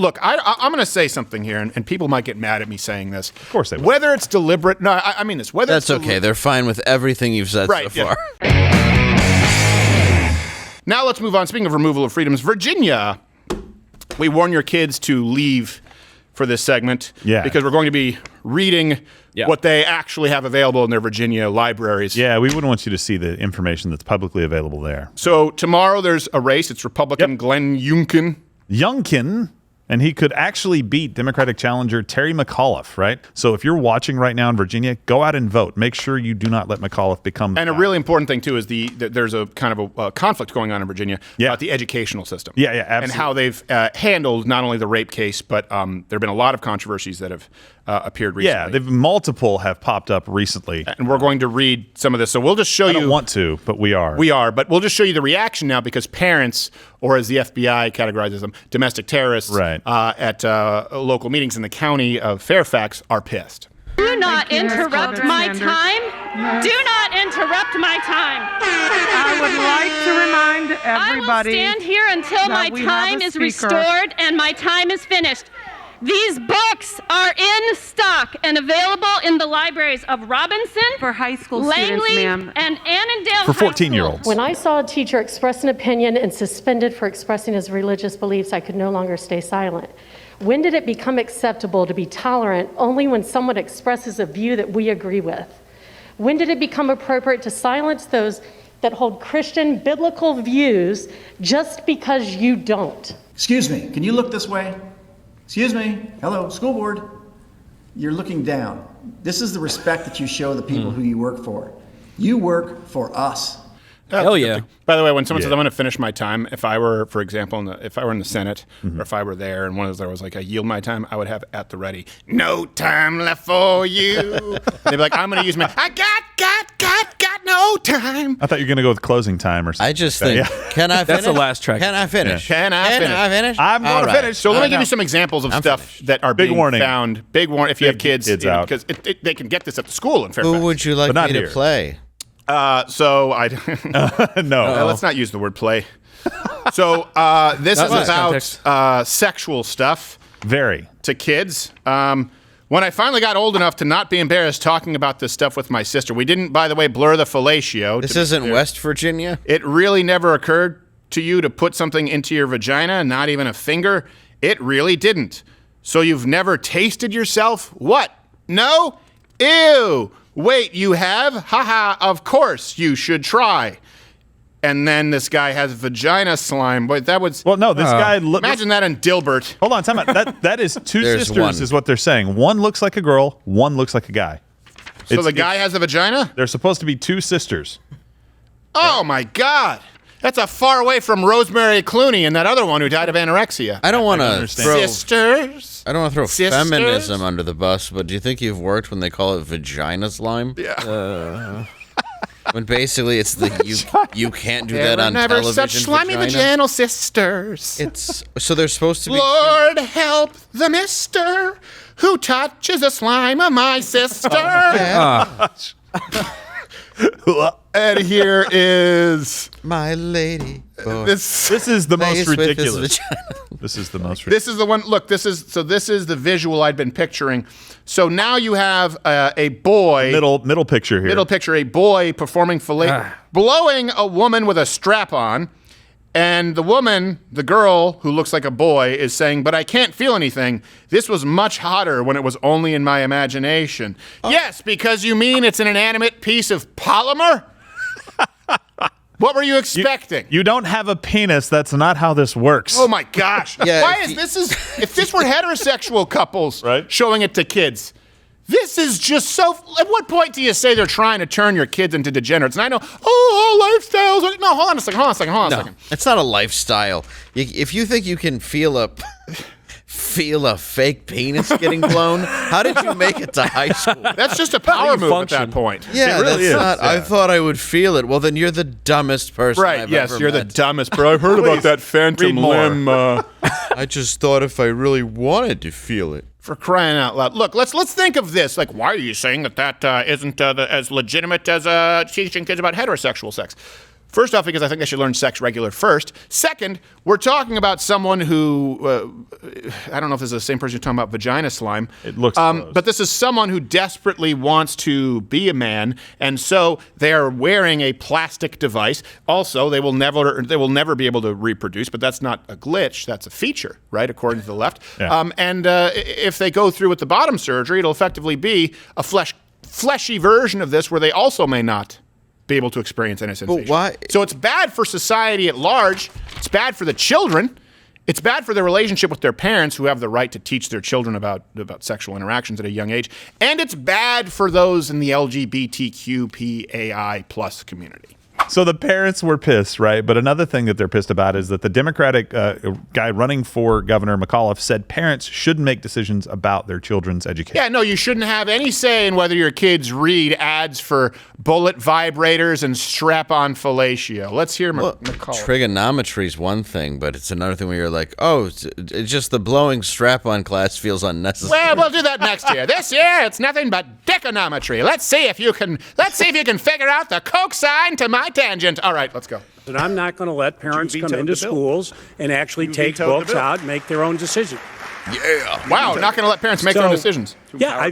look, I'm going to say something here, and people might get mad at me saying this. Of course they will. Whether it's deliberate, no, I mean this. Whether That's okay. They're fine with everything you've said so far. Now let's move on. Speaking of removal of freedoms, Virginia, we warn your kids to leave for this segment because we're going to be reading what they actually have available in their Virginia libraries. Yeah, we wouldn't want you to see the information that's publicly available there. So tomorrow there's a race. It's Republican Glenn Youngkin, and he could actually beat Democratic challenger Terry McAuliffe, right? So if you're watching right now in Virginia, go out and vote. Make sure you do not let McAuliffe become... And a really important thing, too, is there's a kind of a conflict going on in Virginia about the educational system. Yeah, absolutely. And how they've handled not only the rape case, but there have been a lot of controversies that have appeared recently. Yeah, multiple have popped up recently. And we're going to read some of this. So we'll just show you... I don't want to, but we are. We are, but we'll just show you the reaction now because parents, or as the FBI categorizes them, domestic terrorists at local meetings in the county of Fairfax are pissed. Do not interrupt my time. Do not interrupt my time. I would like to remind everybody I will stand here until my time is restored and my time is finished. These books are in stock and available in the libraries of Robinson, for high school Langley, students, ma'am, and Annandale. For 14-year-olds. When I saw a teacher express an opinion and suspended for expressing his religious beliefs, I could no longer stay silent. When did it become acceptable to be tolerant only when someone expresses a view that we agree with? When did it become appropriate to silence those that hold Christian biblical views just because you don't? Excuse me, can you look this way? Excuse me, hello, school board. You're looking down. This is the respect that you show the people who you work for. You work for us. Hell yeah. By the way, when someone says, I'm going to finish my time, if I were, for example, if I were in the Senate, or if I were there and one of those there was like, I yield my time, I would have at the ready, no time left for you. They'd be like, I'm going to use my, I got no time. I thought you were going to go with closing time or something. I just think, can I finish? That's the last track. Can I finish? Can I finish? I'm going to finish. So let me give you some examples of stuff that are being found. Big warning if you have kids out. Because they can get this at the school in Fairfax. Who would you like me to play? So I no. Let's not use the word play. So this is about sexual stuff. Very. To kids. When I finally got old enough to not be embarrassed talking about this stuff with my sister, we didn't, by the way, blur the fellatio. This isn't West Virginia? It really never occurred to you to put something into your vagina, not even a finger? It really didn't. So you've never tasted yourself? What? No? Ew. Wait, you have? Haha, of course you should try. And then this guy has vagina slime. But that was... Well, no, this guy... Imagine that in Dilbert. Hold on, time out. That is two sisters one. is what they're saying. One looks like a girl, one looks like a guy. So the guy has a vagina? They're supposed to be two sisters. Oh, my God. That's a far away from Rosemary Clooney and that other one who died of anorexia. I don't want to throw... Sisters? I don't want to throw Sisters? feminism under the bus, but do you think you've worked when they call it vagina slime? Yeah. When basically it's you can't do that on never television. Such slimy vaginal sisters. It's so they're supposed to be. Lord help the mister who touches the slime of my sister. And here is my lady. This is the most ridiculous. This is the most ridiculous. This is the one. Look, this is the visual I'd been picturing. So now you have a boy. Middle picture here. Middle picture, a boy performing fillet, blowing a woman with a strap on. And the woman, the girl who looks like a boy, is saying, but I can't feel anything. This was much hotter when it was only in my imagination. Yes, because you mean it's an inanimate piece of polymer? What were you expecting? You don't have a penis. That's not how this works. Oh my gosh. Yeah, Why is this if this were heterosexual couples showing it to kids, this is just so... At what point do you say they're trying to turn your kids into degenerates? And I know, lifestyles... No, hold on a second. It's not a lifestyle. If you think you can feel a fake penis getting blown, how did you make it to high school? That's just a power move at that point. Yeah, it really that's is. not... Yeah. I thought I would feel it. Well, then you're the dumbest person I've ever you're met. the dumbest, bro. I've heard about that phantom limb. I just thought if I really wanted to feel it. For crying out loud. Look, let's think of this. Like, why are you saying that isn't as legitimate as teaching kids about heterosexual sex? First off, because I think they should learn sex regular first. Second, we're talking about someone who, I don't know if this is the same person you're talking about vagina slime. It looks close. But this is someone who desperately wants to be a man, and so they are wearing a plastic device. Also, they will never be able to reproduce, but that's not a glitch. That's a feature, right, according to the left. Yeah. If they go through with the bottom surgery, it'll effectively be a fleshy version of this where they also may not be able to experience any sensation. But why? So it's bad for society at large. It's bad for the children. It's bad for their relationship with their parents, who have the right to teach their children about sexual interactions at a young age. And it's bad for those in the LGBTQPAI plus community. So the parents were pissed, right? But another thing that they're pissed about is that the Democratic guy running for Governor McAuliffe said parents shouldn't make decisions about their children's education. Yeah, no, you shouldn't have any say in whether your kids read ads for bullet vibrators and strap-on fellatio. Let's hear McAuliffe. Trigonometry is one thing, but it's another thing where you're like, oh, it's just the blowing strap-on class feels unnecessary. Well, we'll do that next year. This year, it's nothing but dickonometry. Let's see if you can figure out the cosine to my tangent. All right, let's go. And I'm not going to let parents come into schools and actually take vetoed the books bill. out and make their own decision. Yeah. Wow, not going to let parents make their own decisions. Yeah, I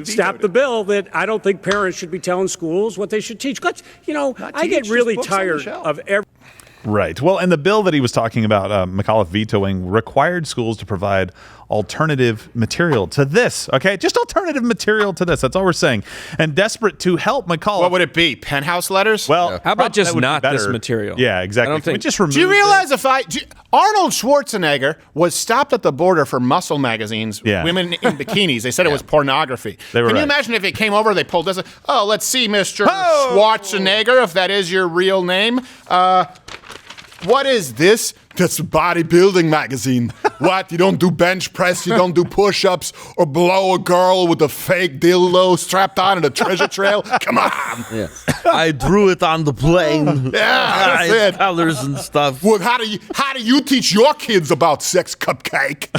stopped the bill that I don't think parents should be telling schools what they should teach. But, I get really tired of every. Right. Well, and the bill that he was talking about, McAuliffe vetoing, required schools to provide alternative material to this. Okay, just alternative material to this. That's all we're saying. And desperate to help McAuliffe. What would it be? Penthouse letters? Well, How about just that would be not this better. material? Yeah, exactly. I don't Can we think- just remove Do you realize this? Arnold Schwarzenegger was stopped at the border for muscle magazines, Yeah. women in bikinis. They said it was pornography. They were Can you right. imagine if it came over, they pulled this? Oh, let's see, Mr. Oh! Schwarzenegger, if that is your real name. What is this? That's a bodybuilding magazine. What? You don't do bench press, you don't do push-ups, or blow a girl with a fake dildo strapped on in a treasure trail? Come on. Yeah. I drew it on the plane. Yeah, that's it. Colors and stuff. Well, how do you teach your kids about sex, cupcake?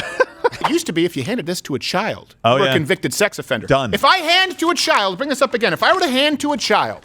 It used to be if you handed this to a child, Oh, you were yeah. a convicted sex offender. Done. If I hand to a child, bring this up again. If I were to hand to a child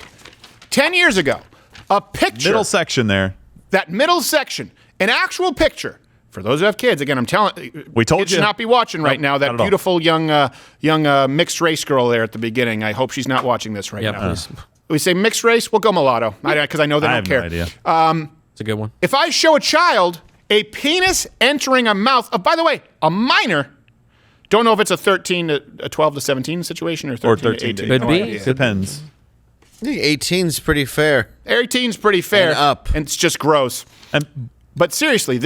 10 years ago a picture, Middle section there. that middle section, an actual picture. For those who have kids, again, I'm telling We told kids you. should not be watching right No, now. not That at all. beautiful young mixed race girl there at the beginning. I hope she's not watching this right Yeah, now. please. We say mixed race, we'll go mulatto, because I know they I don't have care. no idea. It's a good one. If I show a child a penis entering a mouth of, by the way, a minor, don't know if it's a 12 to 17 situation or 13, Or 13 to 18. Could no be. idea. Depends. I think 18's pretty fair. 18's pretty fair. And up. And it's just gross. And But seriously,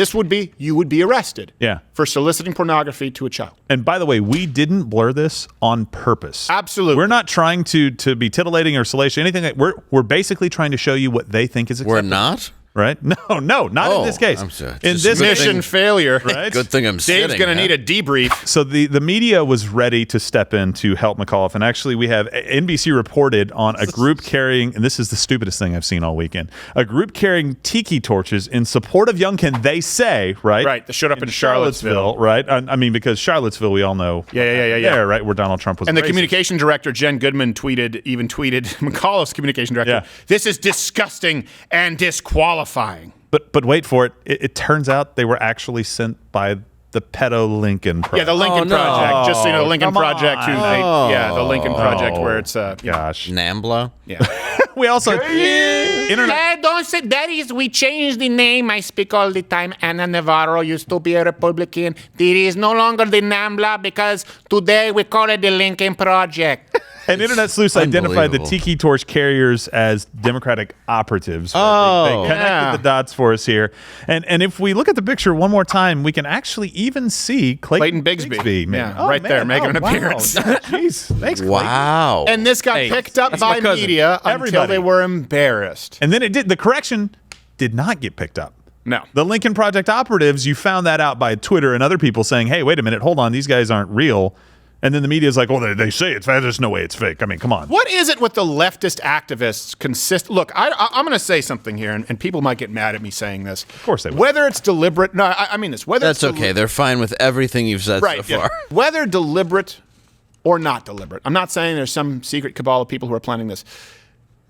you would be arrested. Yeah. For soliciting pornography to a child. And by the way, we didn't blur this on purpose. Absolutely. We're not trying to be titillating or salacious, anything. We're basically trying to show you what they think is acceptable. We're not? Right? No, not in this case. I'm sorry. In Just this good Mission thing- failure. Right? Good thing I'm Dave's sitting. going to huh? need a debrief. So the media was ready to step in to help McAuliffe, and actually we have NBC reported on a group carrying, and this is the stupidest thing I've seen all weekend, a group carrying tiki torches in support of Youngkin. They say, right? Right, they showed up in Charlottesville. right? I mean, because Charlottesville, we all know. Yeah. There, right, where Donald Trump was. And the racist. communication director, Jen Goodman, tweeted McAuliffe's communication director, Yeah. this is disgusting and disqualifying. But wait for it. It turns out they were actually sent by the pedo Lincoln Project. Yeah, the Lincoln no. Project. Just so you know, Lincoln Come Project. on. The Lincoln Project, where it's Gosh. Nambla? yeah. We also internet. Don't say that is. We changed the name. I speak all the time. Ana Navarro used to be a Republican. It is no longer the NAMBLA because today we call it the Lincoln Project. An internet sleuth identified the Unbelievable. tiki torch carriers as Democratic operatives. Right? Oh. They connected Yeah. the dots for us here. And if we look at the picture one more time, we can actually even see Clayton Bigsby. man. Yeah, right there, making an wow. appearance. Jeez. Thanks, Clayton. Wow. And this got Hey, picked up that's my by cousin. media until Everybody. they were embarrassed. And then the correction did not get picked up. No. The Lincoln Project operatives, you found that out by Twitter and other people saying, hey, wait a minute, hold on, these guys aren't real. And then the media's like, well, they say it's fake. There's no way it's fake. I mean, come on. What is it with the leftist activists Look, I'm going to say something here, and people might get mad at me saying this. Of course they will. Whether it's deliberate, no, I mean this. Whether That's it's okay. They're fine with everything you've said right, so far. yeah. Whether deliberate or not deliberate. I'm not saying there's some secret cabal of people who are planning this.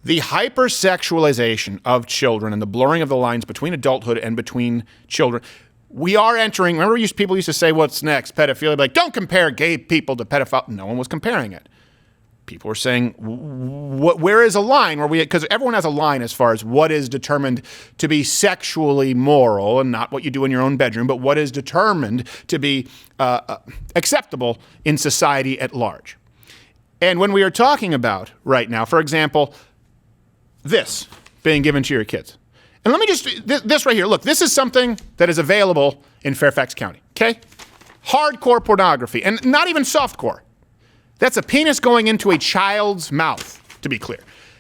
The hypersexualization of children and the blurring of the lines between adulthood and between children. We are entering, remember people used to say, what's next? Pedophilia. Like, don't compare gay people to pedophiles. No one was comparing it. People were saying, where is a line? Because everyone has a line as far as what is determined to be sexually moral, and not what you do in your own bedroom, but what is determined to be acceptable in society at large. And when we are talking about right now, for example, this being given to your kids. And let me just, this right here, look, this is something that is available in Fairfax County, okay? Hardcore pornography, and not even softcore. That's a penis going into a child's mouth, to be clear.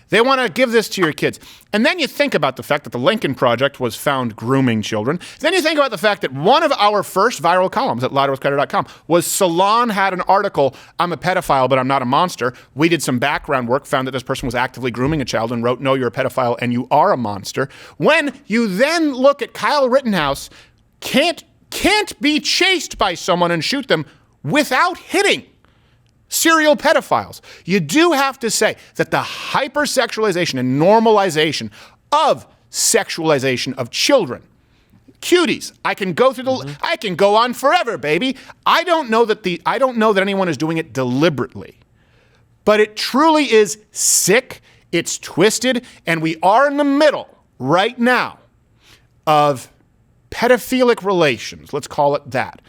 They want to give this to your kids. And then you think about the fact that the Lincoln Project was found grooming children. Then you think about the fact that one of our first viral columns at louderwithcrowder.com was Salon had an article, I'm a pedophile, but I'm not a monster. We did some background work, found that this person was actively grooming a child and wrote, no, you're a pedophile and you are a monster. When you then look at Kyle Rittenhouse, can't be chased by someone and shoot them without hitting serial pedophiles. You do have to say that the hypersexualization and normalization of sexualization of children, cuties, I can go through I can go on forever, baby. I don't know that anyone is doing it deliberately, but it truly is sick. It's twisted, and we are in the middle right now of pedophilic relations. Let's call it that.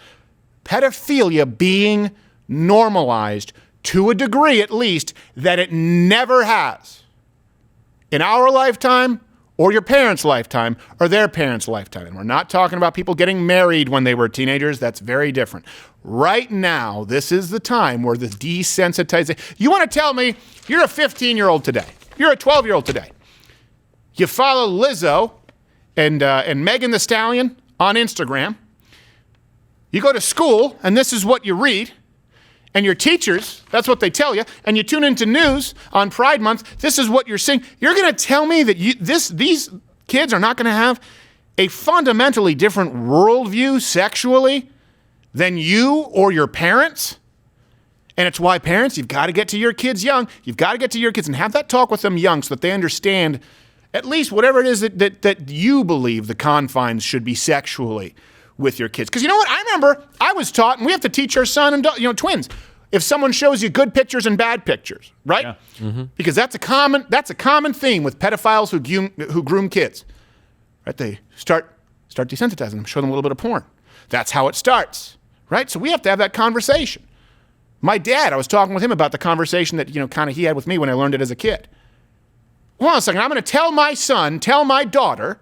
Pedophilia being normalized to a degree, at least, that it never has in our lifetime or your parents' lifetime or their parents' lifetime. And we're not talking about people getting married when they were teenagers. That's very different. Right now, this is the time where the desensitization. You want to tell me you're a 15-year-old today. You're a 12-year-old today. You follow Lizzo and Megan Thee Stallion on Instagram. You go to school, and this is what you read. And your teachers, that's what they tell you. And you tune into news on Pride Month. This is what you're seeing. You're going to tell me that these kids are not going to have a fundamentally different worldview sexually than you or your parents? And it's why parents, you've got to get to your kids young. You've got to get to your kids and have that talk with them young so that they understand at least whatever it is that you believe the confines should be sexually with your kids. Because you know what? I remember I was taught, and we have to teach our son and twins, if someone shows you good pictures and bad pictures, right? Yeah. Mm-hmm. Because that's a common theme with pedophiles who groom kids. Right? They start desensitizing them, show them a little bit of porn. That's how it starts, right? So we have to have that conversation. My dad, I was talking with him about the conversation that kind of he had with me when I learned it as a kid. Hold on a second. I'm going to tell my daughter,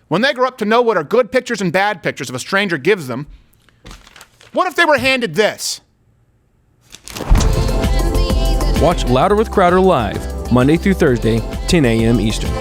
when they grow up, to know what are good pictures and bad pictures if a stranger gives them. What if they were handed this? Watch Louder with Crowder live, Monday through Thursday, 10 a.m. Eastern.